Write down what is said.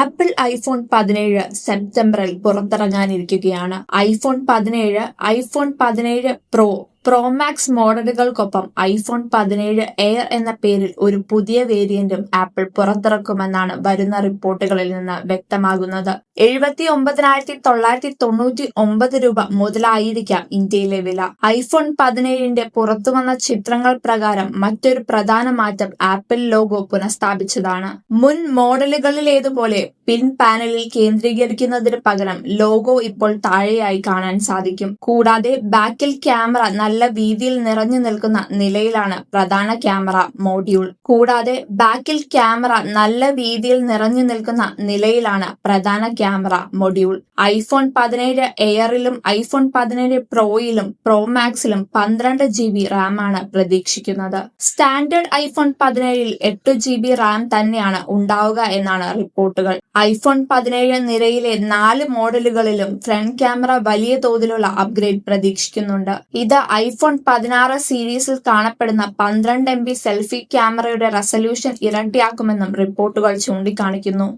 Apple iPhone 17 സെപ്റ്റംബറിൽ പുറത്തിറങ്ങാനിരിക്കുകയാണ്. IPhone 17, iPhone 17 Pro Max മോഡലുകൾക്കൊപ്പം ഐഫോൺ 17 എയർ എന്ന പേരിൽ ഒരു പുതിയ വേരിയന്റും ആപ്പിൾ പുറത്തിറക്കുമെന്നാണ് വരുന്ന റിപ്പോർട്ടുകളിൽ നിന്ന് വ്യക്തമാകുന്നത്. 79,999 രൂപ മുതലായിരിക്കാം ഇന്ത്യയിലെ വില. ഐഫോൺ 17ന്റെ പുറത്തുവന്ന ചിത്രങ്ങൾ പ്രകാരം മറ്റൊരു പ്രധാന മാറ്റം ആപ്പിൾ ലോഗോ പുനഃസ്ഥാപിച്ചതാണ്. മുൻ മോഡലുകളിലേതുപോലെ പിൻ പാനലിൽ കേന്ദ്രീകരിക്കുന്നതിന് പകരം ലോഗോ ഇപ്പോൾ താഴെയായി കാണാൻ സാധിക്കും. കൂടാതെ ബാക്കിൽ ക്യാമറ നല്ല വീതിയിൽ നിറഞ്ഞു നിൽക്കുന്ന നിലയിലാണ് പ്രധാന ക്യാമറ മൊഡ്യൂൾ. ഐഫോൺ 17 എയറിലും ഐഫോൺ 17 പ്രോയിലും പ്രോ മാക്സിലും 12 GB റാമാണ് പ്രതീക്ഷിക്കുന്നത്. സ്റ്റാൻഡേർഡ് ഐഫോൺ 17ൽ 8 GB റാം തന്നെയാണ് ഉണ്ടാവുക എന്നാണ് റിപ്പോർട്ടുകൾ. ഐഫോൺ 17 നിരയിലെ 4 മോഡലുകളിലും ഫ്രണ്ട് ക്യാമറ വലിയ തോതിലുള്ള അപ്ഗ്രേഡ് പ്രതീക്ഷിക്കുന്നുണ്ട്. ഇത് ഐഫോൺ 16 സീരീസിൽ കാണപ്പെടുന്ന 12 MB സെൽഫി ക്യാമറയുടെ റെസല്യൂഷൻ ഇരട്ടിയാക്കുമെന്നും റിപ്പോർട്ടുകൾ ചൂണ്ടിക്കാണിക്കുന്നു.